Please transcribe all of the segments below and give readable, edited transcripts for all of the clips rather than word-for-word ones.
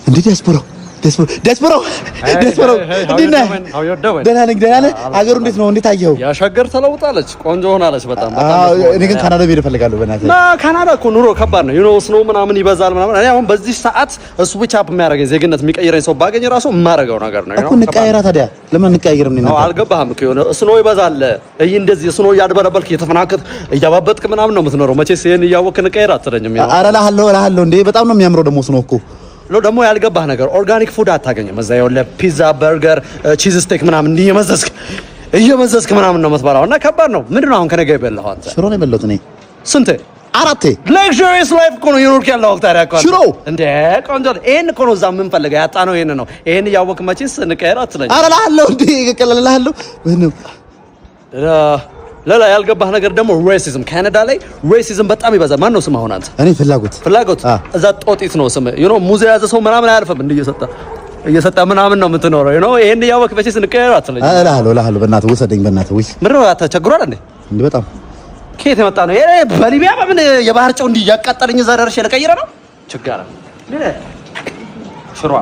እንዴ ዲያስፖራው ደህና ነኝ አገሩ እንዴት ነው? እንዴት አየኸው? ያሻገር ተለውጣለች፣ ቆንጆ ሆናለች በጣም። እኔ ግን ካናዳ ብሄድ እፈልጋለሁ። በእናትህ ካናዳ እኮ ኑሮ ከባድ ነው። ዩኖ ስኖው ምናምን ይበዛል ምናምን። እኔ አሁን በዚህ ሰዓት ስዊች አፕ የሚያደርገኝ ዜግነት የሚቀይረኝ ሰው ባገኝ ራሱ የማደርገው ነገር ነው እኮ። እንቀያየራ ታዲያ ለምን እንቀያየርም? ነው አልገባህም እኮ የሆነ ስኖው ይበዛል። እንደዚህ ስኖው እያድበለበልክ እየተፈናከት እያባበጥክ ምናምን ነው የምትኖረው። መቼስ ይሄን እያወቅህ እንቀያየር አትለኝም። ኧረ እልሃለሁ እንዴ በጣም ነው የሚያምረው ደግሞ ስኖው እኮ ነው ደግሞ ያልገባህ ነገር ኦርጋኒክ ፉድ አታገኝም እዛ። ይኸውልህ ፒዛ፣ በርገር፣ ቺዝ ስቴክ ምናምን እንዲህ እየመዘዝክ ምናምን ነው የምትበላው እና ከባድ ነው። ምንድን ነው አሁን ከነገ የበላኸው አንተ? ሽሮ ነው የበላሁት እኔ። ስንቴ? 4 ሉክሱሪየስ ላይፍ እኮ ነው የኖርክ ያለው ታዲያ እኮ ሽሮ እንደ ቆንጆ ይሄን እኮ ነው እዛ የምንፈልገው ያጣነው ይሄን ነው። ይሄን እያወቅህ መቼስ እንቀየር አትለኝም። ኧረ እልሃለሁ እንዴ እልሃለሁ ሌላ ያልገባህ ነገር ደግሞ ሬሲዝም፣ ካናዳ ላይ ሬሲዝም በጣም ይበዛል። ማን ነው ስም አሁን አንተ? እኔ ፍላጎት እዛ ጦጢት ነው ስም ሙዝ የያዘ ሰው ምናምን አያልፍም። እንደ እየሰጠ ምናምን ነው የምትኖረው። ይሄን እያወቅህ መቼስ እንቀየር አትለኝም። እልሃለሁ በእናትህ ውሰደኝ በእናትህ። ውይ ምንድን ነው ተቸግሯል እንዴ? እንዴ በጣም ከየት የመጣ ነው? በሊቢያ በምን የባህር ጨው እንዲህ እያቃጠለኝ እዛ ደርሼ ልቀይረ ነው ችግር ሽሯ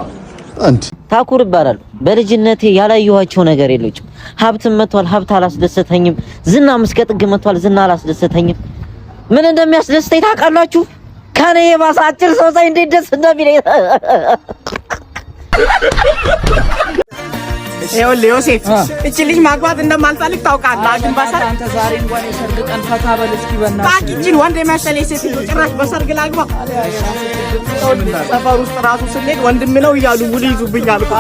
አንድ ታኩር ይባላል። በልጅነቴ ያላየኋቸው ነገር የለችም። ሀብትም መጥቷል፣ ሀብት አላስደሰተኝም። ዝናም እስከ ጥግ መጥቷል፣ ዝና አላስደሰተኝም። ምን እንደሚያስደስተኝ ታውቃላችሁ? ከኔ የባሰ አጭር ሰው ሳይ እንዴት ደስ እንደሚለኝ። ይኸውልህ ዮሴፍ እቺ ልጅ ማግባት እንደማልፈልግ ታውቃለህ። ግን በሰርግ አንተ ዛሬ እንኳን የሰርግ ቀን ፈታ በል እስኪ በእናትህ። ታቂችን ወንድ የመሰለ ሴት ጭራሽ በሰርግ ላግባ። ሰፈር ውስጥ ራሱ ስንሄድ ወንድም ነው እያሉ ውል ይዙብኛል እኮ።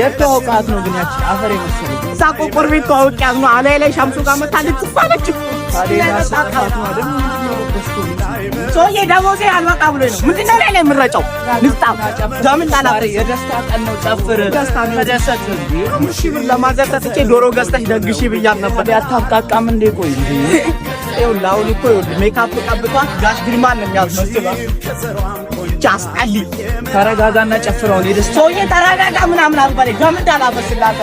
የተዋወቃት ነው ግን ያቺ አፈር የመሰለኝ እዛ ቆቆር ቤት ተዋውቂያት ነው። አላይ ላይ ሻምሱ ጋር መታለች ትፋለች። ሰውዬ ደሞዜ አልበቃ ብሎኝ ነው። ምንድን ነው ላይ የምረጨው? ልፍጣም ዳምን ጣላ የደስታ ቀን ነው። ጨፍር ተደሰት። እሺ ብር ለማዘር ሰጥቼ ዶሮ ገዝተሽ ደግሺ ብያት ነበር። ያታብቃቃም እንዴ? ቆይ ይኸውልህ አሁን እኮ ይኸውልህ ሜካፕ ቀብቷት ጋሽ ግርማን ነው የሚያስመስለው። ጃስጣሊ ተረጋጋና ጨፍረው። ሰውዬ ተረጋጋ ምናምን አልባለኝ። ዳምን ጣላ በስላተ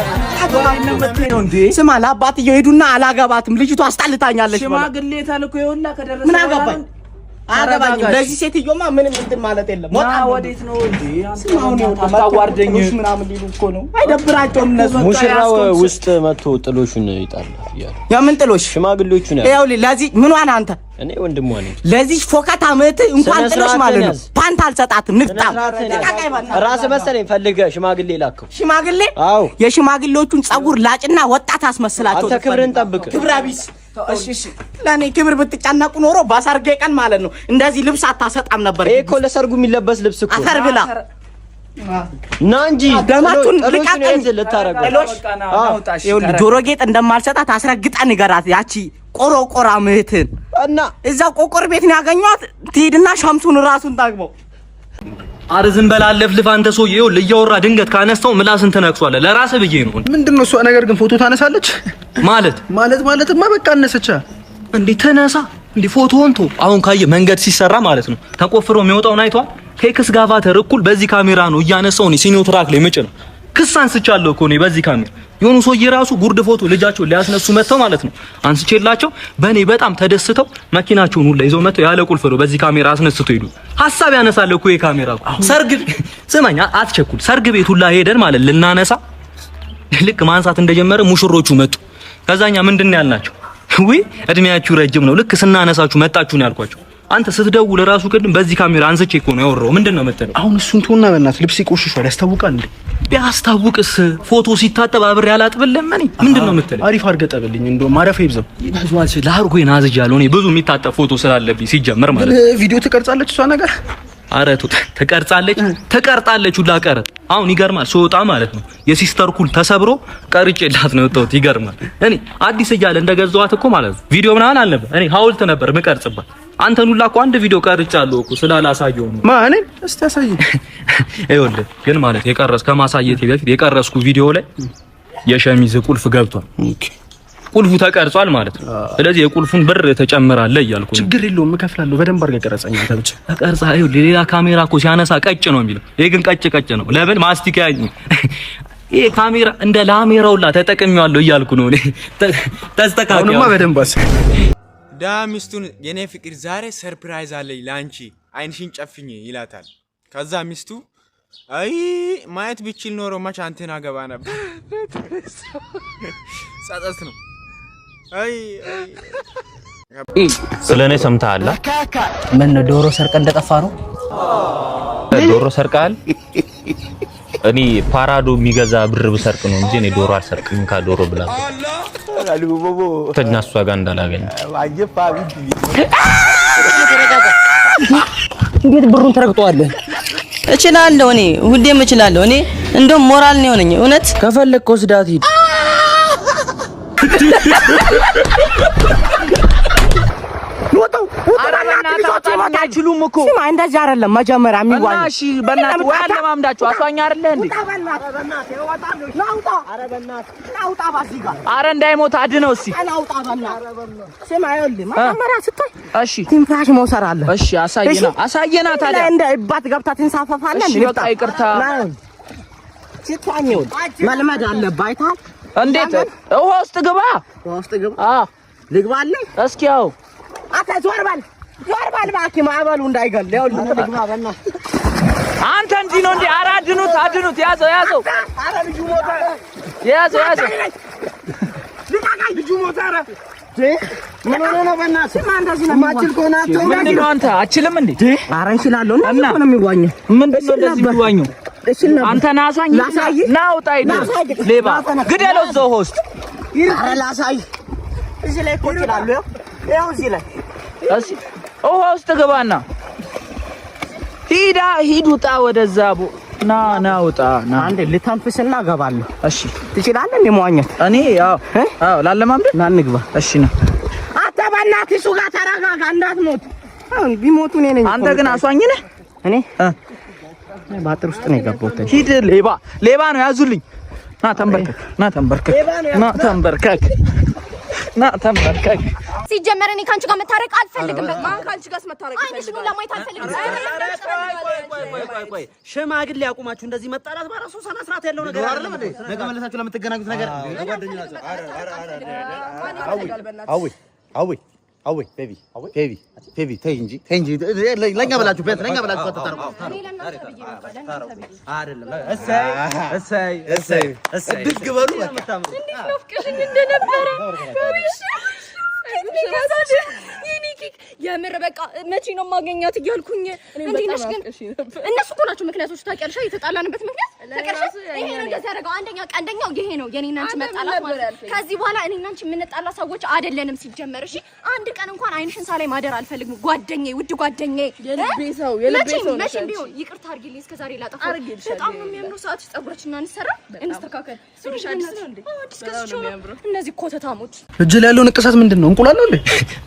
ነው እንዴ? ስማ ለአባትየው ሄዱና አላገባትም ልጅቷ አስጣልታኛለች። ሽማግሌ ተልኮ ይኸውና ከደረሰ ምን አገባኝ? አገባኝ። ለዚህ ሴትዮማ ምንም እንትን ማለት የለም። ሞታ ወዴት ነው እንዴ? አታዋርደኝ ምናምን ሊሉ እኮ ነው። አይደብራቸውም እነሱ። ሙሽራው ውስጥ መጥቶ ጥሎሹን ይጣል ይያል። የምን ጥሎሽ? ሽማግሌዎቹ ነው። ይኸውልህ ለዚህ ምን ዋና አንተ? እኔ ወንድሟ ነኝ። ለዚህ ፎከታ ምት እንኳን ጥሎሽ ማለት ነው ፓንት አልሰጣትም። ንቅጣም ራስ መሰለኝ ፈልገህ ሽማግሌ ላከው። ሽማግሌ? አዎ የሽማግሌዎቹን ጸጉር ላጭና ወጣት አስመስላቸው። አንተ ክብርን ጠብቅ። ክብረ ቢስ። እሺ ለኔ ክብር ብትጨነቁ ኖሮ ባሰርጌ ቀን ማለት ነው እንደዚህ ልብስ አታሰጣም ነበር። ይሄ እኮ ለሰርጉ የሚለበስ ልብስ እኮ አፈር ብላ ና እንጂ ደማቱን ልቃቀም ልታረጋው። ይኸውልህ ጆሮ ጌጥ እንደማልሰጣት አስረግጣ ንገራት። ያቺ ቆሮቆራ ምህትን እና እዛ ቆቆር ቤት ነው ያገኘኋት። ትሄድና ሻምሱን ራሱን ታግበው። አረ ዝም በል አለፍልፍ አንተ ሰውዬ። ይኸውልህ እያወራ ድንገት ካነሳው ምላስን ትነክሷለህ። ለራስህ ብዬ ነው። ምንድነው እሷ ነገር ግን ፎቶ ታነሳለች ማለትማ በቃ አነሰቻ እንዴ? ተነሳ እንዴ ፎቶውን ቶ አሁን ካየ መንገድ ሲሰራ ማለት ነው ተቆፍሮ የሚወጣውን አይቷል። ከኤክስ ጋቫተር እኩል በዚህ ካሜራ ነው እያነሳው ነው ሲኒው ትራክ ላይ ምጭ ነው ክስ አንስቻለሁ እኮ ነው በዚህ ካሜራ። የሆኑ ሰውዬ ራሱ ጉርድ ፎቶ ልጃቸው ሊያስነሱ መተው ማለት ነው አንስቼላቸው በኔ በጣም ተደስተው መኪናቸውን ሁላ ይዘው መተው ያለ ቁልፍ ነው በዚህ ካሜራ አስነስተው ሄዱ። ሐሳብ ያነሳል እኮ የካሜራ ሰርግ ስማኛ አትቸኩል። ሰርግ ቤት ሁላ ሄደን ማለት ልናነሳ ልክ ማንሳት እንደጀመረ ሙሽሮቹ መጡ። ከዛኛ ምንድነው ያልናቸው? ወይ እድሜያችሁ ረጅም ነው ልክ ስናነሳችሁ መጣችሁ ነው ያልኳቸው። አንተ ስትደውል ራሱ ቅድም በዚህ ካሜራ አንስቼ እኮ ነው ያወራው። ምንድነው መተለው? አሁን እሱን ተውና በእናትህ ልብስ ይቆሽሻል ያስታውቃል እንዴ? ቢያስታውቅስ ፎቶ ሲታጠብ አብሬ አላጥብልም። እኔ ምንድነው መተለው? አሪፍ አድርገህ ጠብልኝ እንደው ማረፊያ ይብዛው። ይባዟልሽ ላርጎኝ ናዝጃለሁ። እኔ ብዙ የሚታጠብ ፎቶ ስላለብኝ ሲጀመር ማለት ነው። ቪዲዮ ትቀርጻለች እሷ ነገር አረቱ ተቀርጻለች ሁላ ቀረጥ። አሁን ይገርማል ስወጣ ማለት ነው የሲስተር ኩል ተሰብሮ ቀርጬላት ነው የወጣሁት። ይገርማል እኔ አዲስ እያለ እንደገዛኋት እኮ ማለት ነው ቪዲዮ ምናምን አልነበር። እኔ ሐውልት ነበር ምቀርጽባት። አንተን ሁላ እኮ አንድ ቪዲዮ ቀርጫለሁ እኮ ስላላሳየው ነው። ማን እስቲ አሳየኝ። ይኸውልህ ግን ማለት ከማሳየቴ በፊት የቀረስኩ ቪዲዮ ላይ የሸሚዝ ቁልፍ ገብቷል። ኦኬ ቁልፉ ተቀርጿል ማለት ነው። ስለዚህ የቁልፉን ብር ተጨምራለህ እያልኩ ነው። ችግር የለውም እከፍላለሁ። በደንብ አድርገህ ቀረጸኝ አንተ ብቻ ተቀርጻ። ይኸውልህ ሌላ ካሜራ እኮ ሲያነሳ ቀጭ ነው የሚለው፣ ይሄ ግን ቀጭ ነው። ለምን ማስቲካ ያኝ ይሄ ካሜራ እንደ ላሜራውላ ተጠቅሜዋለሁ እያልኩ ነው። እኔ ተስተካክለው አሁንማ በደንብ አስ ሚስቱን የኔ ፍቅር ዛሬ ሰርፕራይዝ አለኝ ላንቺ አይንሽን ጨፍኝ ይላታል። ከዛ ሚስቱ አይ ማየት ቢችል ኖሮ ማች አንተና ገባ ነበር። ጸጸት ነው። አይ ስለኔ ሰምተሃል? ምን ዶሮ ሰርቀ እንደጠፋ ነው? ዶሮ ሰርቃል? እኔ ፓራዶ የሚገዛ ብር ብሰርቅ ነው እንጂ እኔ ዶሮ አልሰርቅም። ካዶሮ ብላ ተናሷ ጋር እንዳላገኝ እንዴት ብሩን ተረግጧል? እችላለሁ እኔ ሁሌም እችላለሁ። እኔ እንደውም ሞራል ነው የሆነኝ። እውነት ከፈለክ ወስዳት ሂድ። አታችሉም እኮ ስማ፣ እንደዚህ አይደለም መጀመሪያ የሚዋኝ። እሺ በእናትህ ወይ አለማምዳችሁ አስዋኛ አይደለ እንዴ? አረ እንዳይሞት አድነው። እስኪ ስማ፣ ይኸውልህ መጀመሪያ ስታይ እሺ ትንፋሽ መውሰድ አለ። እሺ አሳየና ታዲያ እንደ እባት ገብታ ትንሳፈፋለህ። እሺ በቃ ይቅርታ። ሲታኘው መልመድ አለብህ። አይተሃል እንዴት? ውሃ ውስጥ ግባ። አዎ ልግባለህ። እስኪ ያው ዞር በል እባክህ፣ ማዕበሉ እንዳይገል። ይኸውልህ ልግባ በእናትህ። አንተ እንዲህ ነው እንዴ? ኧረ አድኑት። ያዘው። ኧረ ልጁ ሞተ። ያዘው። ልጁ ሞተ። ኧረ ምን ሆነህ ነው? በእናትህ ስማ፣ እንደዚህ ነው የማትችል ከሆነ ምንድን ነው አንተ አትችልም እንዴ? ኧረ እንችላለሁ። እና ነው የሚዋኘው። ምንድን ነው እንደዚህ የሚዋኘው? አንተ ና አሳየኝ። ና ውጣ። ሌባ ግደለው እዛው ውስጥ። ኧረ ላሳይህ። እዚህ ላይ እኮ እችላለሁ። ይኸው እዚህ ላይ እሺ፣ ውሃ ውስጥ ገባና ሂድ ውጣ ወደዛ። ና ውጣ። ና አንዴ ልተንፍስና ገባለሁ። እሺ ትችላለህ እንዴ መዋኘት? እኔ አዎ ላለማምድ ና እንግባ። እሺ ና አንተ በእናትህ እሱ ጋር ተረጋጋ፣ እንዳትሞት። አሁን ቢሞቱ እኔ ነኝ። አንተ ግን አስዋኝ ነህ። እኔ ባጥር ውስጥ ነው የገባሁት። ሂድ። ሌባ ነው፣ ያዙልኝ። ና ተንበርከክ። ሲጀመር እኔ ካንቺ ጋር መታረቅ አልፈልግም። በቃ ካንቺ ጋር መታረቅ አልፈልግም። ለማየት አልፈልግም። ቆይ ሽማግሌ ያቁማችሁ። እንደዚህ መጣላት በራሱ ሰና ስርዓት ያለው ነገር አይደለም እንዴ? ነገ መለሳችሁ ለምትገናኙት ነገር አዊ ቤቢ ተይ እንጂ ለኛ ብላችሁ ተታረቁ አይደለም። እሰይ ድግ በሉ። እንዴት ነው ፍቅርሽ እንደነበረ የምር በቃ መቼ ነው ማገኛት እያልኩኝ እንዴ ነሽ? ግን እነሱ እኮ ናቸው ምክንያቶች። ታውቂያለሽ የተጣላንበት ምክንያት ታውቂያለሽ? ይሄ ነው እንደተረጋው። ቀንደኛው ይሄ ነው የኔና አንቺ መጣላት ማለት። ከዚህ በኋላ እኔና አንቺ የምንጣላ ሰዎች አይደለንም ሲጀመር። እሺ አንድ ቀን እንኳን አይንሽን ሳላይ ማደር አልፈልግም። ጓደኛዬ፣ ውድ ጓደኛዬ፣ የልቤ ሰው መቼም ቢሆን ይቅርታ አድርጊልኝ። እስከዛሬ ላጠፋው በጣም ነው የሚያምረው። ሰዓት ጸጉራችንን አንሰራ እንስተካከል። ሱሪሽ አዲስ ነው እንዴ? ዲስከስ እነዚህ ኮተታሞች እጅ ላይ ያለው ንቅሳት ምንድነው? እንቁላል ነው እንዴ?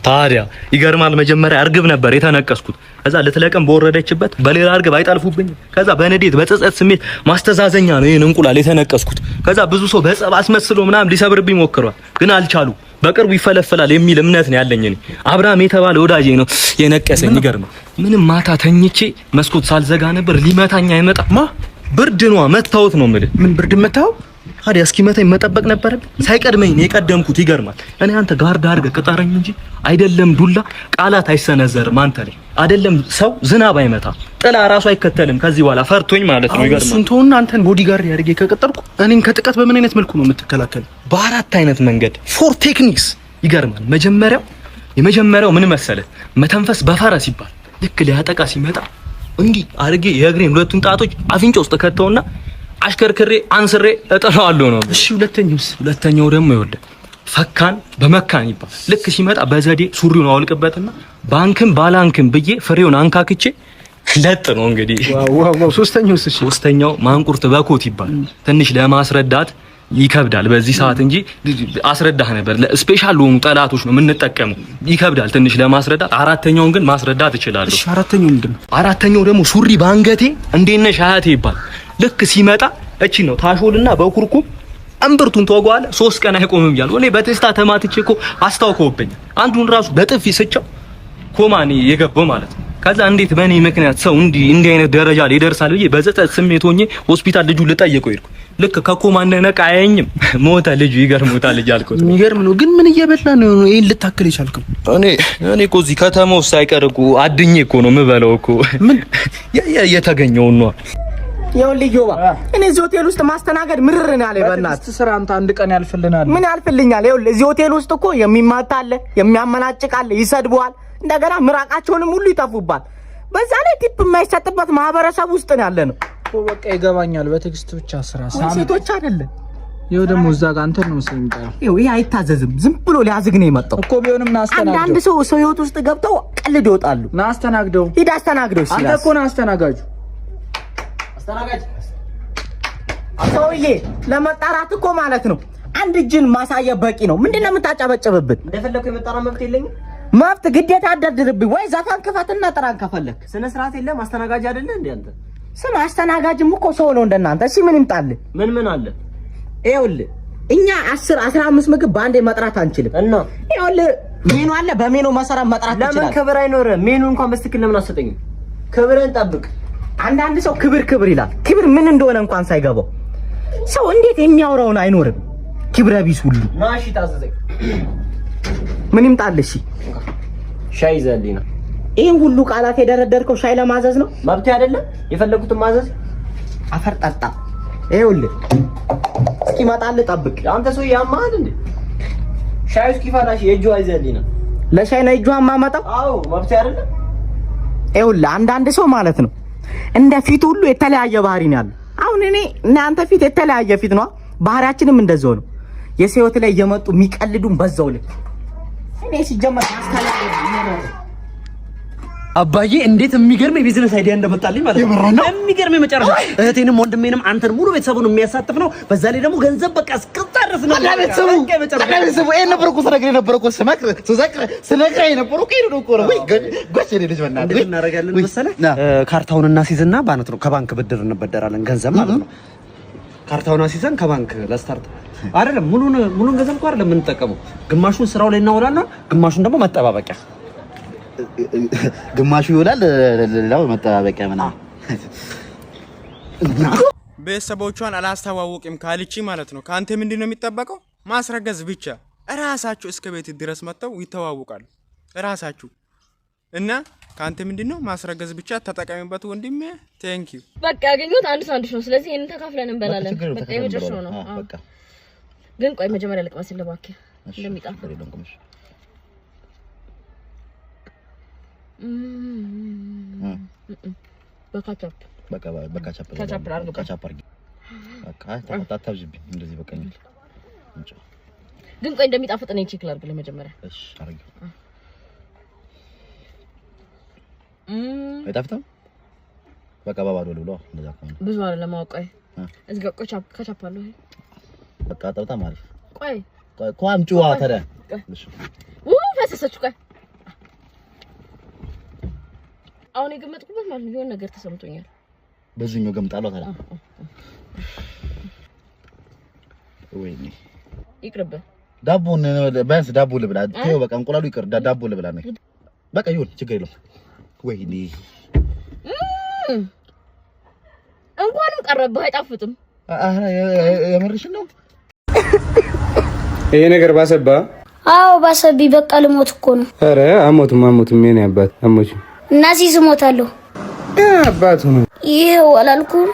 ታዲያ ይገርማል። መጀመሪያ እርግብ ነበር የተነቀስኩት። ከዛ ልትለቀም በወረደችበት በሌላ እርግብ አይጣልፉብኝ። ከዛ በንዴት በጸጸት ስሜት ማስተዛዘኛ ነው ይሄን እንቁላል የተነቀስኩት። ከዛ ብዙ ሰው በጸብ አስመስሎ ምናምን ሊሰብርብኝ ሞክሯል፣ ግን አልቻሉ። በቅርቡ ይፈለፈላል የሚል እምነት ነው ያለኝ። እኔ አብርሃም የተባለ ወዳጄ ነው የነቀሰኝ። ይገርማል። ምንም ማታ ተኝቼ መስኮት ሳልዘጋ ነበር ሊመታኝ አይመጣማ። ብርድ ነው መታወት ነው የምልህ። ምን ብርድ መታው? ታዲያ እስኪመታኝ መጠበቅ ነበረብኝ። ሳይቀድመኝ ነው የቀደምኩት። ይገርማል። እኔ አንተ ጋር ዳርገህ ቅጠረኝ እንጂ አይደለም ዱላ ቃላት አይሰነዘርም አንተ ላይ አይደለም ሰው ዝናብ አይመታ ጥላ ራሱ አይከተልም ከዚህ በኋላ ፈርቶኝ ማለት ነው። ይገርማል። ስንቶና አንተን ቦዲጋርድ ያርጌ ከቀጠርኩ እኔን ከጥቃት በምን አይነት መልኩ ነው የምትከላከል? በአራት አይነት መንገድ ፎር ቴክኒክስ። ይገርማል። የመጀመሪያው ምን መሰለህ? መተንፈስ በፈረስ ይባል። ልክ ሊያጠቃ ሲመጣ እንዲህ አርጌ የእግሬን ሁለቱን ጣቶች አፍንጫ ውስጥ ከተውና አሽከርክሬ አንስሬ እጠራዋለሁ ነው። እሺ ሁለተኛው ደግሞ ይወልደ ፈካን በመካን ይባል። ልክ ሲመጣ በዘዴ ሱሪውን አውልቅበትና ባንክም ባላንክም ብዬ ፍሬውን አንካክቼ ለጥ ነው እንግዲህ። ዋው ሶስተኛው ማንቁርት በኮት ይባል። ትንሽ ለማስረዳት ይከብዳል በዚህ ሰዓት እንጂ አስረዳህ ነበር። ለስፔሻል ሆኑ ጠላቶች ነው የምንጠቀመው። ይከብዳል ትንሽ ለማስረዳት። አራተኛውን ግን ማስረዳት እችላለሁ። እሺ አራተኛው ምንድነው? አራተኛው ደግሞ ሱሪ ባንገቴ እንዴት ነሽ አያቴ ይባል። ልክ ሲመጣ እቺ ነው ታሾልና በኩርኩም አንበርቱን ተወጓለ 3 ቀን አይቆምም ይላል። እኔ በቴስታ ተማትቼ እኮ አስታውቀውብኝ አንዱን ራሱ በጥፊ ስጫው ኮማኒ የገባው ማለት ነው። ከዛ እንዴት በእኔ ምክንያት ሰው እንዲህ አይነት ደረጃ ላይ ይደርሳል ብዬ በዘጠት ስሜት ሆኜ ሆስፒታል ልጁ ልጠይቀው ሄድኩ። ልክ ከኮማ እንደነቃ አያየኝም ሞተ ልጁ። ይገርሙታል ልጅ አልኩት። የሚገርም ነው ግን ምን እየበላ ነው ይሄን ልታከል ይቻልከው? እኔ እኮ እዚህ ከተማው ሳይቀር እኮ አድኜ እኮ ነው የምበላው እኮ ምን የተገኘው ነው። ይኸውልህ ዮባ እኔ እዚህ ሆቴል ውስጥ ማስተናገድ ምርር ነው ያለኝ። በእናትህ ስራ አንተ አንድ ቀን ያልፍልናል። ምን ያልፍልኛል? ይኸውልህ እዚህ ሆቴል ውስጥ እኮ የሚማታ አለ፣ የሚያመናጭቅ አለ፣ ይሰድበዋል፣ እንደገና ምራቃቸውንም ሁሉ ይተፉባል። በዛ ላይ ቲፕ የማይሰጥበት ማህበረሰብ ውስጥ ነው ያለ ነው እኮ። በቃ ይገባኛል። በቴክስት ብቻ ስራ ሴቶች አይደለም። ይኸው ደግሞ እዛ ጋር አንተ ነው ስለሚጣው ይኸው ይሄ አይታዘዝም። ዝም ብሎ ሊያዝግ ነው የመጣው እኮ። ቢሆንም ናስተናግደው። አንዳንድ ሰው ህይወት ውስጥ ገብተው ቀልድ ይወጣሉ። ናስተናግደው። ሂድ አስተናግደው። አንተ እኮ ናስተናጋጁ። አስተናጋጅ ሰውዬ ለመጣራት እኮ ማለት ነው አንድ እጅን ማሳየት በቂ ነው። ምንድነው የምታጨበጭብብን? እንደፈለኩ የመጣራ መብት የለኝም። መብት ግዴታ አደርድርብኝ ወይ ዘፋን ክፈትና ጥራን ከፈለክ። ስነ ስርዓት የለም። አስተናጋጅ አይደለ እንዴ አንተ? ስም አስተናጋጅም እኮ ሰው ነው እንደናንተ። እሺ ምን ይምጣልህ? ምን አለ? ይኸውልህ እኛ 10 15 ምግብ በአንዴ መጥራት አንችልም እና ይኸውልህ ሜኑ አለ። በሜኑ መሰረት መጥራት ይችላል። ለምን ክብር አይኖርም? ሜኑ እንኳን በስትክክል ለምን አሰጠኝም? ክብርን ጠብቅ። አንዳንድ ሰው ክብር ይላል። ክብር ምን እንደሆነ እንኳን ሳይገባው ሰው እንዴት የሚያወራውን አይኖርም? ክብረ ቢስ ሁሉ ናሺ ታዘዘኝ። ምን ይምጣልሽ? ሻይ ዘሊና። ይሄን ሁሉ ቃላት የደረደርከው ሻይ ለማዘዝ ነው? መብት አይደለም? የፈለኩትን ማዘዝ። አፈር ጠጣ። ይኸውልህ እስኪመጣልህ ጠብቅ። አንተ ሰው ያማል እንዴ? ሻይ እስኪፈላሽ የእጁ አይዘሊና። ለሻይ ነው እጁ ማማጣው? አዎ መብት አይደለም? ይኸውልህ አንዳንድ ሰው ማለት ነው እንደ ፊት ሁሉ የተለያየ ባህሪ ነው ያለው። አሁን እኔ እና አንተ ፊት የተለያየ ፊት ነው፣ ባህሪያችንም እንደዛው ነው። የሰው ህይወት ላይ እየመጡ የሚቀልዱን በዛው ልክ እኔ ሲጀመር ማስተላለፍ ነው። አባዬ እንዴት የሚገርም የቢዝነስ አይዲያ እንደመጣልኝ ማለት ነው። የሚገርም የመጨረሻ እህቴንም ወንድሜንም አንተን ሙሉ ቤተሰቡን የሚያሳትፍ ነው። በዛ ላይ ደግሞ ገንዘብ በቃ እስከታረስ ነው። ቤተሰቡ ይሄን ነበር እኮ ስነግርህ ነበር እኮ ስነግርህ ነበር እኮ ይሄን እኮ ነው። ወይ ጎሽ የኔ ልጅ በእናትህ እናደርጋለን መሰለህ። ካርታውን እናስይዝና ባነት ነው ከባንክ ብድር እንበደራለን ገንዘብ ማለት ነው። ካርታውን አስይዘን ከባንክ ለስታርት አይደለም ሙሉን ገንዘብ እኮ አይደለም የምንጠቀመው። ግማሹን ስራው ላይ እናውላና ግማሹን ደግሞ መጠባበቂያ ግማሹ ይውላል፣ ሌላው መጠባበቂያ ምናምን። ቤተሰቦቿን አላስተዋውቅም ካልቺ ማለት ነው ካንተ ምንድነው የሚጠበቀው? ማስረገዝ ብቻ። እራሳችሁ እስከ ቤት ድረስ መጥተው ይተዋውቃሉ እራሳችሁ እና ካንተ ምንድነው ማስረገዝ ብቻ። ተጠቀሚበት ወንድሜ። ቴንክ ዩ። በቃ ያገኘሁት አንድ ሳንድዊች ነው። ስለዚህ ይሄንን ተካፍለን እንበላለን። በቃ የመጨረሻው ነው። በቃ ግን ቆይ መጀመሪያ ልቅመስልህ እባክህ እንደሚጣፍጥ በካቻፕ አድርግ። በቃ ታብዥብኝ እንደዚህ በቀኝ። ግን ቆይ እንደሚጣፍጥ ነው ቼክ ላድርግ ለመጀመሪያ። እሺ አድርግ። አይጣፍጥም? በቃ ባባዶ ልብሎ እንደዛ ከሆነ ብዙ አይደለም። ቆይ እዚህ ጋር ካቻፕ አለው። በቃ በጣም አሪፍ። ቆይ ቋምጪዋ ታዲያ ፈሰሰች። ቆይ አሁን የገመጥኩበት ማለት ነው የሆነ ነገር ተሰምቶኛል። በዚህኛው ገምጣለሁ ታዲያ። ወይኔ ይቅርብ። ዳቦን ቢያንስ ዳቦ ልብላ። ተይው በቃ እንቁላሉ ይቅር፣ ዳቦ ልብላ ነው በቃ። ይሁን ችግር የለውም። ወይኔ እንኳንም ቀረብህ። አይጣፍጥም። አረ የምርሽን ነው? ይሄ ነገር ባሰባ? አዎ ባሰቢ። በቃ ልሞት እኮ ነው። አረ አሞቱም ምን ያባት አሞች እና ሲስ ሞታለሁ። አባቱ ነው ይሄው አላልኩም